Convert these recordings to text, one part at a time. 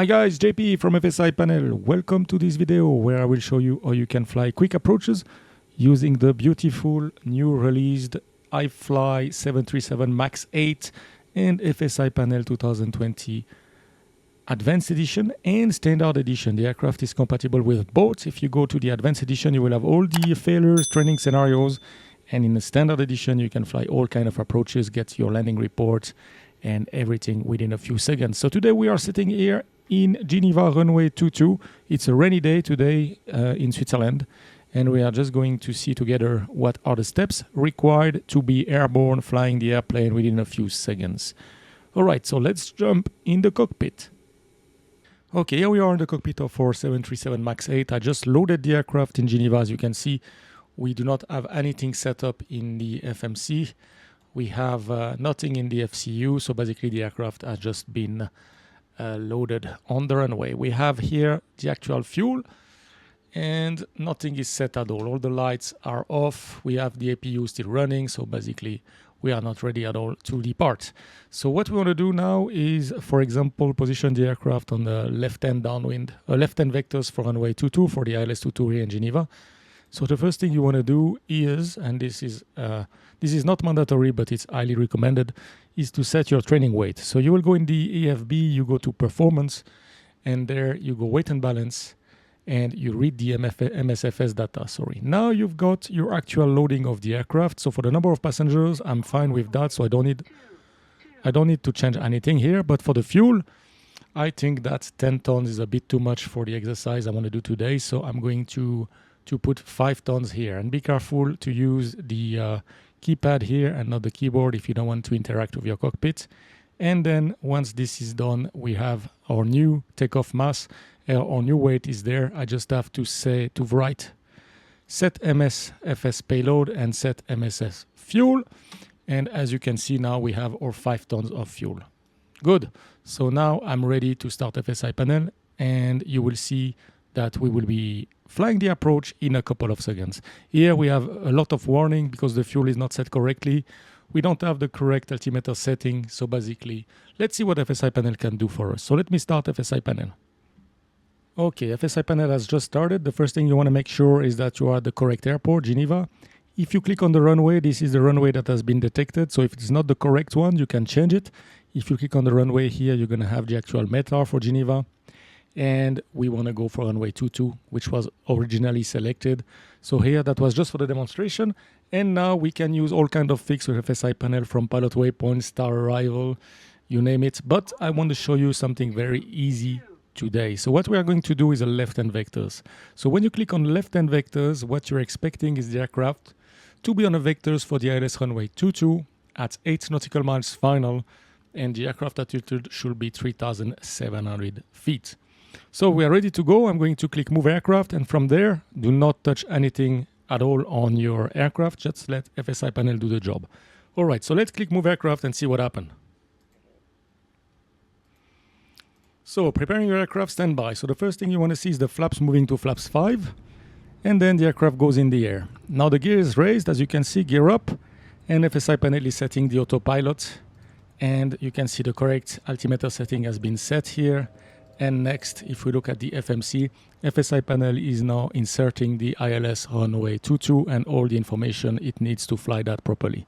Hi guys, JP from FSiPanel. Welcome to this video where I will show you how you can fly quick approaches using the beautiful new released iFly 737 MAX8 and FSiPanel 2020 Advanced Edition and Standard Edition. The aircraft is compatible with both. If you go to the Advanced Edition, you will have all the failures, training scenarios, and in the Standard Edition, you can fly all kind of approaches, get your landing report, and everything within a few seconds. So today we are sitting here in Geneva runway 22. It's a rainy day today in Switzerland, and we are just going to see together what are the steps required to be airborne, flying the airplane within a few seconds. All right, so let's jump in the cockpit. Okay, here we are in the cockpit of our 737 MAX8. I just loaded the aircraft in Geneva. As you can see, we do not have anything set up in the FMC. We have nothing in the FCU, so basically the aircraft has just been loaded on the runway. We have here the actual fuel, and nothing is set at all. All the lights are off. We have the APU still running, so basically we are not ready at all to depart. So what we want to do now is, for example, position the aircraft on the left-hand downwind, left-hand vectors for runway 22 for the ILS 22 here in Geneva. So the first thing you want to do is, and this is not mandatory, but it's highly recommended, is to set your training weight. So you will go in the AFB, you go to performance, and there you go weight and balance, and you read the MSFS data. Now you've got your actual loading of the aircraft. So for the number of passengers, I'm fine with that. So I don't need to change anything here. But for the fuel, I think that 10 tons is a bit too much for the exercise I want to do today. So I'm going to put 5 tons here, and be careful to use the keypad here and not the keyboard if you don't want to interact with your cockpit. And then once this is done, we have our new takeoff mass. Our new weight is there. I just have to write set MSFS payload and set MSS fuel. And as you can see now, we have our 5 tons of fuel. Good. So now I'm ready to start FSiPanel, and you will see that we will be flying the approach in a couple of seconds. Here we have a lot of warning because the fuel is not set correctly. We don't have the correct altimeter setting. So basically, let's see what FSiPanel can do for us. So let me start FSiPanel. Okay, FSiPanel has just started. The first thing you want to make sure is that you are at the correct airport, Geneva. If you click on the runway, this is the runway that has been detected. So if it's not the correct one, you can change it. If you click on the runway here, you're going to have the actual METAR for Geneva. And we want to go for runway 22, which was originally selected. So here, that was just for the demonstration. And now we can use all kind of fix with FSiPanel, from pilot waypoint, star arrival, you name it. But I want to show you something very easy today. So what we are going to do is a left-hand vectors. So when you click on left-hand vectors, what you're expecting is the aircraft to be on the vectors for the ILS runway 22 at 8 nautical miles final, and the aircraft altitude should be 3,700 feet. So we are ready to go. I'm going to click move aircraft, and from there, do not touch anything at all on your aircraft. Just let FSiPanel do the job. All right, so let's click move aircraft and see what happened. So preparing your aircraft, standby. So the first thing you want to see is the flaps moving to flaps 5, and then the aircraft goes in the air. Now the gear is raised, as you can see, gear up, and FSiPanel is setting the autopilot, and you can see the correct altimeter setting has been set here. And next, if we look at the FMC, FSiPanel is now inserting the ILS runway 22 and all the information it needs to fly that properly.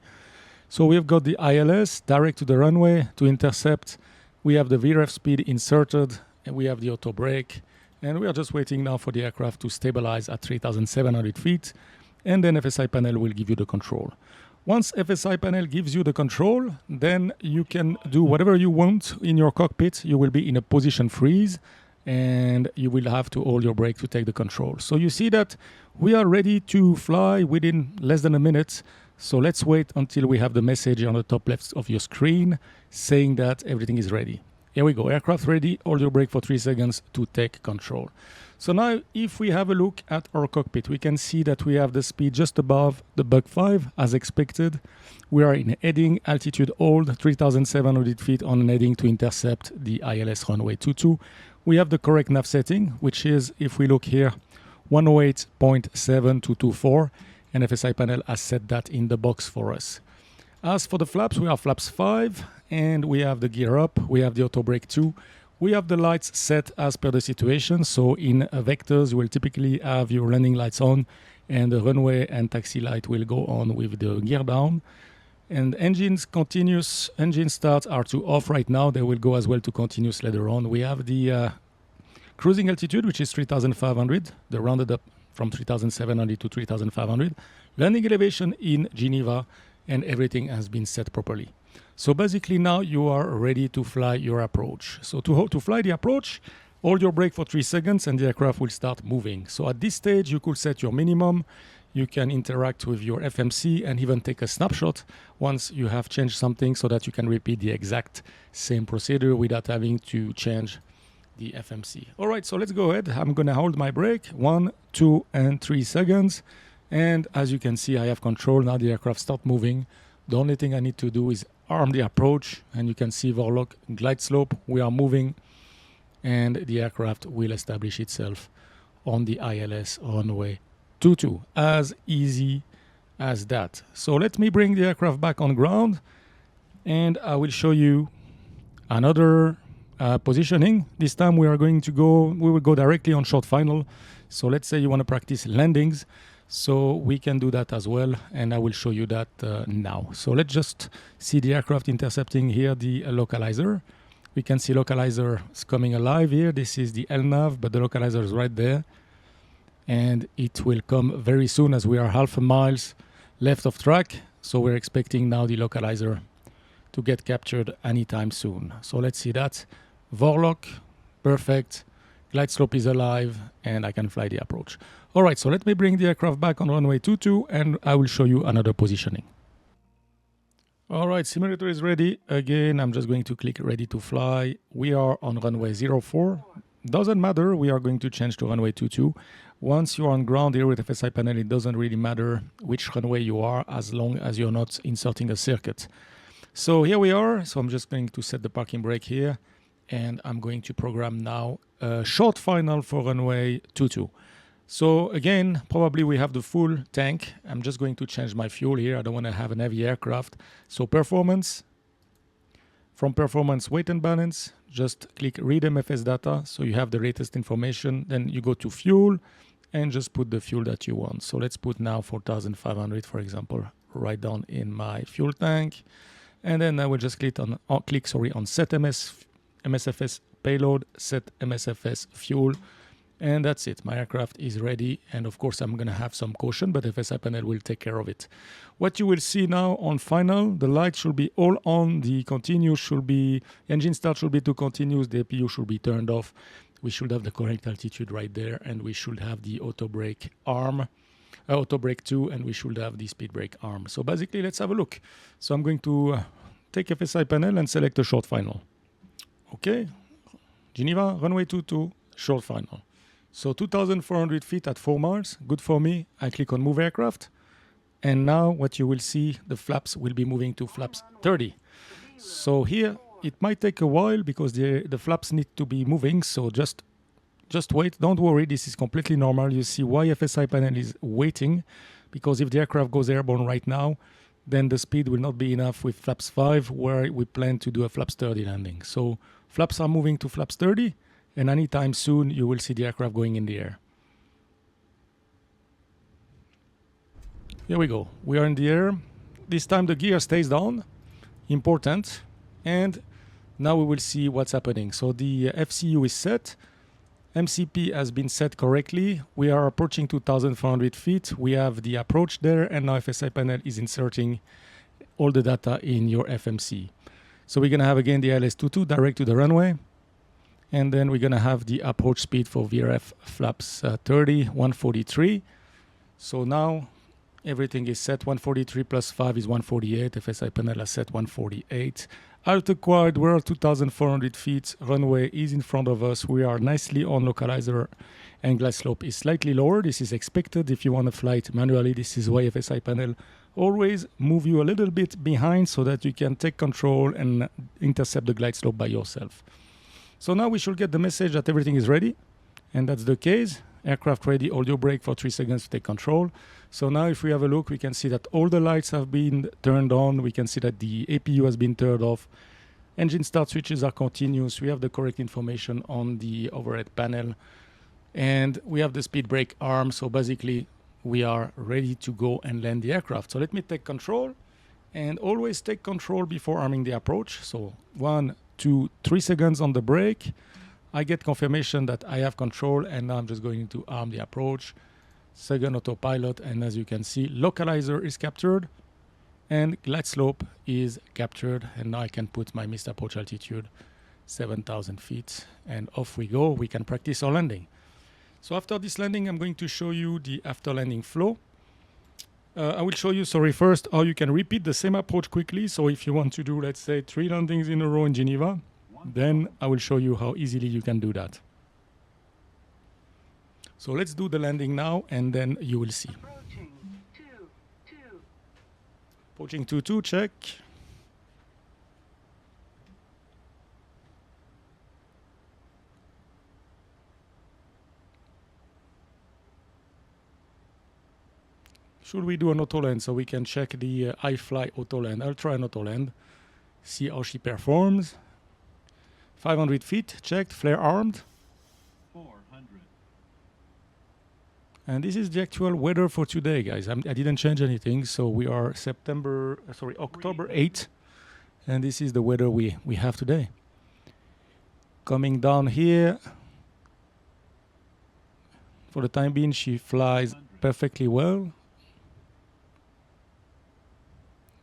So we've got the ILS direct to the runway to intercept. We have the VREF speed inserted, and we have the auto brake. And we are just waiting now for the aircraft to stabilize at 3,700 feet. And then FSiPanel will give you the control. Once FSiPanel gives you the control, then you can do whatever you want in your cockpit. You will be in a position freeze, and you will have to hold your brake to take the control. So you see that we are ready to fly within less than a minute. So let's wait until we have the message on the top left of your screen saying that everything is ready. Here we go, aircraft ready, hold your brake for 3 seconds to take control. So now, if we have a look at our cockpit, we can see that we have the speed just above the Bug 5, as expected. We are in heading, altitude hold, 3,700 feet on an heading to intercept the ILS runway 22. We have the correct nav setting, which is, if we look here, 108.7224, and FSiPanel has set that in the box for us. As for the flaps, we have flaps 5, and we have the gear up, we have the auto brake 2, we have the lights set as per the situation. So in vectors, you will typically have your landing lights on, and the runway and taxi light will go on with the gear down. And engine starts are to off right now. They will go as well to continuous later on. We have the cruising altitude, which is 3,500. They rounded up from 3,700 to 3,500. Landing elevation in Geneva, and everything has been set properly. So basically now you are ready to fly your approach. So to fly the approach, hold your brake for 3 seconds and the aircraft will start moving. So at this stage, you could set your minimum. You can interact with your FMC and even take a snapshot once you have changed something so that you can repeat the exact same procedure without having to change the FMC. All right, so let's go ahead. I'm going to hold my brake 1, 2, and 3 seconds. And as you can see, I have control. Now the aircraft start moving. The only thing I need to do is arm the approach, and you can see Vorlock glide slope. We are moving, and the aircraft will establish itself on the ILS runway 22. As easy as that. So let me bring the aircraft back on ground, and I will show you another positioning. This time we will go directly on short final. So let's say you want to practice landings. So we can do that as well, and I will show you that now. So let's just see the aircraft intercepting here the localizer. We can see localizer is coming alive here. This is the LNAV, but the localizer is right there. And it will come very soon as we are half a mile left of track. So we're expecting now the localizer to get captured anytime soon. So let's see that. Vorlock, perfect. Glide slope is alive, and I can fly the approach. All right, so let me bring the aircraft back on runway 22, and I will show you another positioning. All right, simulator is ready. Again, I'm just going to click ready to fly. We are on runway 04. Doesn't matter, we are going to change to runway 22. Once you're on ground here with FSiPanel, it doesn't really matter which runway you are as long as you're not inserting a circuit. So here we are. So I'm just going to set the parking brake here, and I'm going to program now a short final for runway 22. So again, probably we have the full tank. I'm just going to change my fuel here. I don't want to have an heavy aircraft. So performance, from performance, weight and balance, just click read MFS data. So you have the latest information. Then you go to fuel and just put the fuel that you want. So let's put now 4,500, for example, right down in my fuel tank. And then I will just click on set MSFS payload, set MSFS fuel. And that's it. My aircraft is ready. And of course, I'm going to have some caution, but FSiPanel will take care of it. What you will see now on final, the light should be all on. The continuous should be, engine start should be to continuous. The APU should be turned off. We should have the correct altitude right there. And we should have the auto brake arm, auto brake 2, and we should have the speed brake arm. So basically, let's have a look. So I'm going to take FSiPanel and select a short final. Okay. Geneva, runway 22, short final. So 2,400 feet at 4 miles, good for me. I click on move aircraft. And now what you will see, the flaps will be moving to flaps 30. So here, it might take a while because the flaps need to be moving. So just wait, don't worry, this is completely normal. You see why FSiPanel is waiting, because if the aircraft goes airborne right now, then the speed will not be enough with flaps 5, where we plan to do a flaps 30 landing. So flaps are moving to flaps 30. And anytime soon, you will see the aircraft going in the air. Here we go. We are in the air. This time the gear stays down. Important. And now we will see what's happening. So the FCU is set. MCP has been set correctly. We are approaching 2,400 feet. We have the approach there. And now FSiPanel is inserting all the data in your FMC. So we're going to have again the ILS-22 direct to the runway. And then we're going to have the approach speed for VRF flaps 30, 143. So now everything is set. 143 plus 5 is 148. FSiPanel has set 148. Alt acquired, we're at 2,400 feet. Runway is in front of us. We are nicely on localizer, and glide slope is slightly lower. This is expected if you want to fly it manually. This is why FSiPanel always move you a little bit behind so that you can take control and intercept the glide slope by yourself. So now we should get the message that everything is ready, and that's the case. Aircraft ready, hold your brake for 3 seconds to take control. So now if we have a look, we can see that all the lights have been turned on. We can see that the APU has been turned off. Engine start switches are continuous. We have the correct information on the overhead panel. And we have the speed brake arm. So basically, we are ready to go and land the aircraft. So let me take control. And always take control before arming the approach. So 1, 2, 3 seconds on the brake. I get confirmation that I have control. And now I'm just going to arm the approach. Second autopilot. And as you can see, localizer is captured. And glide slope is captured, and now I can put my missed approach altitude 7,000 feet, and off we go. We can practice our landing. So after this landing, I'm going to show you the after landing flow. I will show you, first how you can repeat the same approach quickly. So if you want to do, let's say, 3 landings in a row in Geneva, then I will show you how easily you can do that. So let's do the landing now, and then you will see. Approaching 2-2, check. Should we do an auto land so we can check the iFly auto land? I'll try an auto land, see how she performs. 500 feet, checked, flare armed. 400. And this is the actual weather for today, guys. I didn't change anything, so we are October 8th, and this is the weather we have today. Coming down here, for the time being, she flies perfectly well.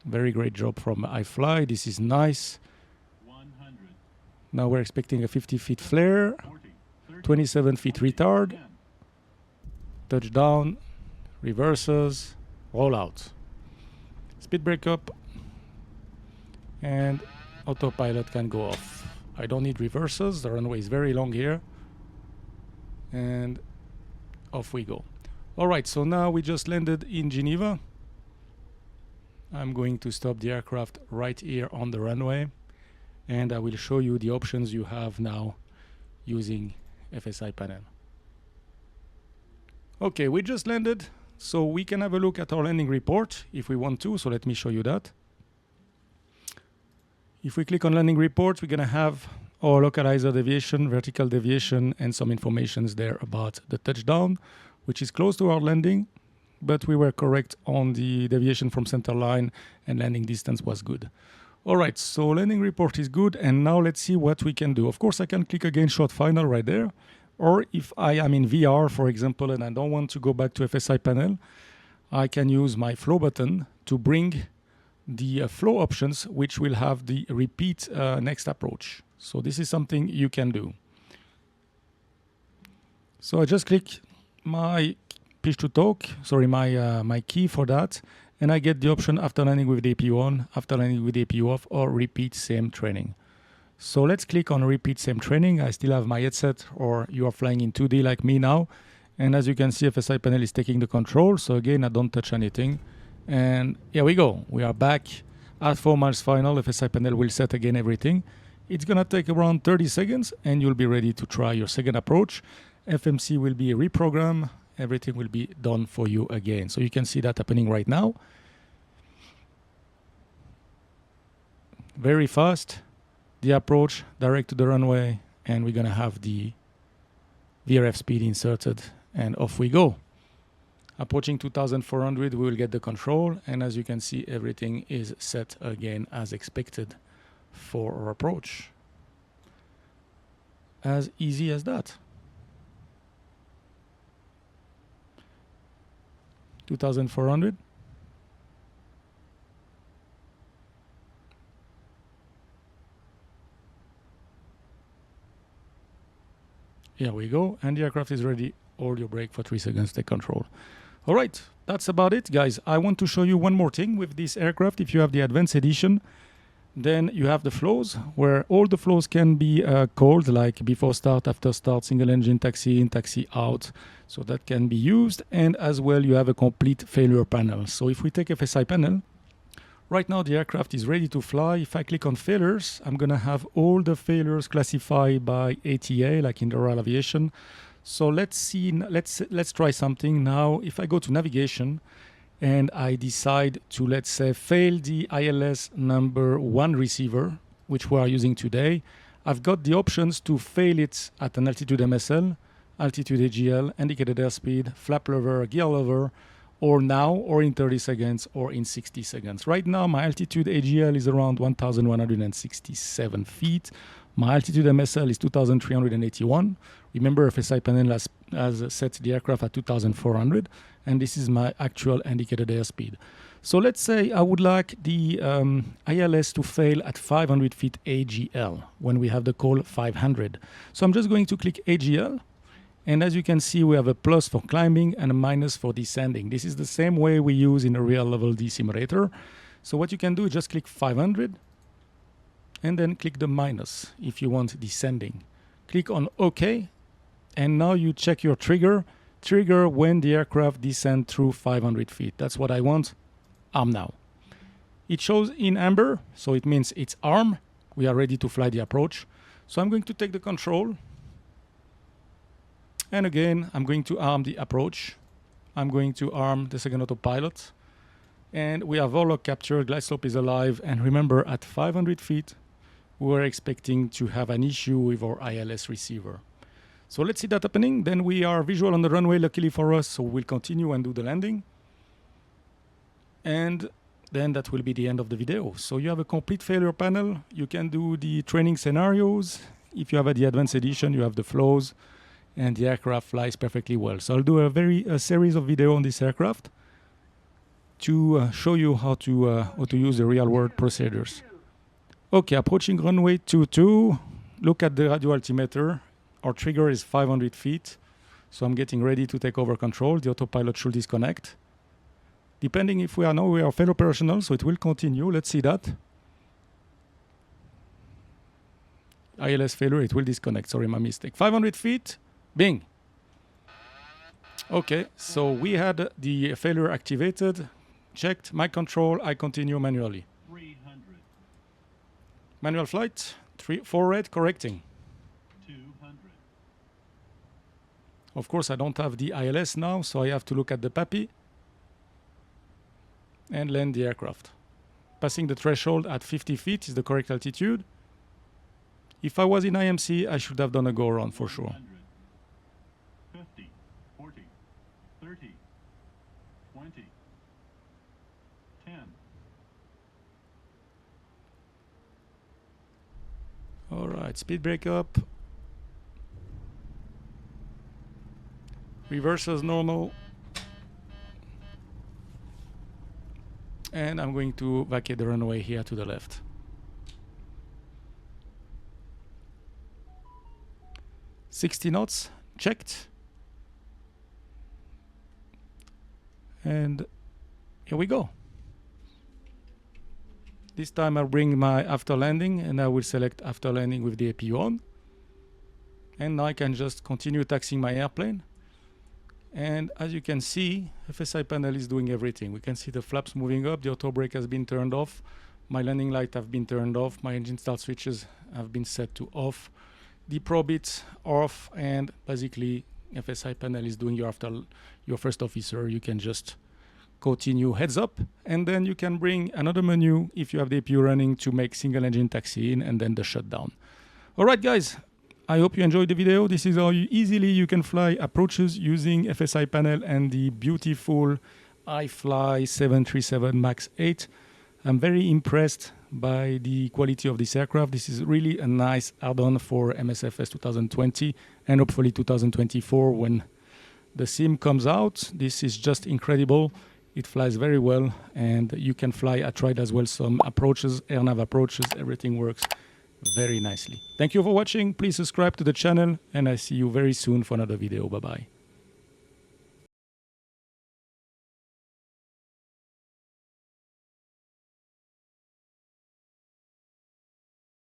Very great job from iFly. This is nice. 100. Now we're expecting a 50 feet flare, 40, 30, 27 feet retard. Touchdown, reverses, roll out. Speed brake up, and autopilot can go off. I don't need reverses, the runway is very long here. And off we go. Alright, so now we just landed in Geneva. I'm going to stop the aircraft right here on the runway, and I will show you the options you have now using FSiPanel. Okay, we just landed, so we can have a look at our landing report if we want to. So let me show you that. If we click on landing report, we're going to have our localizer deviation, vertical deviation, and some informations there about the touchdown, which is close to our landing, but we were correct on the deviation from center line, and landing distance was good. All right, so landing report is good, and now let's see what we can do. Of course, I can click again short final right there. Or if I am in VR, for example, and I don't want to go back to FSiPanel, I can use my flow button to bring the flow options, which will have the repeat next approach. So this is something you can do. So I just click my push to talk, my key for that, and I get the option after landing with the APU on, after landing with the APU off, or repeat same training. So let's click on repeat same training. I still have my headset, or you are flying in 2D like me now. And as you can see, FSiPanel is taking the control. So again, I don't touch anything. And here we go. We are back at 4 miles final. FSiPanel will set again everything. It's going to take around 30 seconds, and you'll be ready to try your second approach. FMC will be reprogrammed. Everything will be done for you again. So you can see that happening right now. Very fast. The approach direct to the runway, and we're going to have the VRF speed inserted, and off we go. Approaching 2,400, we will get the control, and as you can see, everything is set again as expected for our approach. As easy as that. 2,400. Here we go, and the aircraft is ready. Hold your brake for 3 seconds, take control. All right, that's about it, guys. I want to show you one more thing with this aircraft. If you have the Advanced Edition, then you have the flows, where all the flows can be called, like before start, after start, single engine, taxi in, taxi out. So that can be used, and as well, you have a complete failure panel. So if we take FSiPanel, right now the aircraft is ready to fly. If I click on failures, I'm going to have all the failures classified by ATA, like in the Royal Aviation. So let's see, let's try something now. If I go to navigation and I decide to, let's say, fail the ILS number 1 receiver, which we are using today, I've got the options to fail it at an altitude MSL, altitude AGL, indicated airspeed, flap lever, gear lever, or now, or in 30 seconds, or in 60 seconds. Right now, my altitude AGL is around 1,167 feet. My altitude MSL is 2,381. Remember, FSiPanel has set the aircraft at 2,400, and this is my actual indicated airspeed. So let's say I would like the ILS to fail at 500 feet AGL when we have the call 500. So I'm just going to click AGL. And as you can see, we have a plus for climbing and a minus for descending. This is the same way we use in a real level D simulator. So what you can do is just click 500 and then click the minus if you want descending. Click on OK. And now you check your trigger when the aircraft descends through 500 feet. That's what I want. Arm now. It shows in amber, so it means it's arm. We are ready to fly the approach. So I'm going to take the control. And again, I'm going to arm the approach. I'm going to arm the second autopilot. And we have overlock capture, glide slope is alive. And remember, at 500 feet, we're expecting to have an issue with our ILS receiver. So let's see that happening. Then we are visual on the runway, luckily for us, so we'll continue and do the landing. And then that will be the end of the video. So you have a complete failure panel. You can do the training scenarios. If you have the advanced edition, you have the flows. And the aircraft flies perfectly well. So I'll do a series of video on this aircraft to show you how to use the real world procedures. Okay, approaching runway 22. Look at the radio altimeter. Our trigger is 500 feet. So I'm getting ready to take over control. The autopilot should disconnect. Depending if we are fail operational, so it will continue. Let's see that. ILS failure, it will disconnect. Sorry, my mistake. 500 feet. Bing. Okay, so we had the failure activated, checked, my control, I continue manually. 300. Manual flight, 4 red, correcting. 200. Of course, I don't have the ILS now, so I have to look at the PAPI and land the aircraft. Passing the threshold at 50 feet is the correct altitude. If I was in IMC, I should have done a go-around for sure. 50, 40, 30, 20, 10. All right, speed brake up. Reverse as normal. And I'm going to vacate the runway here to the left. $60 knots, checked. And here we go. This time I'll bring my after landing and I will select after landing with the APU on. And now I can just continue taxiing my airplane. And as you can see, FSiPanel is doing everything. We can see the flaps moving up, the auto brake has been turned off, my landing light have been turned off, my engine start switches have been set to off, the probe bits off, and basically FSiPanel is doing your first officer. You can just continue heads up, and then you can bring another menu if you have the APU running to make single engine taxiing and then the shutdown. All right, guys. I hope you enjoyed the video. This is how easily you can fly approaches using FSiPanel and the beautiful iFly 737 MAX8. I'm very impressed by the quality of this aircraft. This is really a nice add-on for MSFS 2020 and hopefully 2024 when the sim comes out. This is just incredible. It flies very well, and you can fly. I tried as well some approaches, air nav approaches. Everything works very nicely. Thank you for watching. Please subscribe to the channel, and I see you very soon for another video. Bye-bye.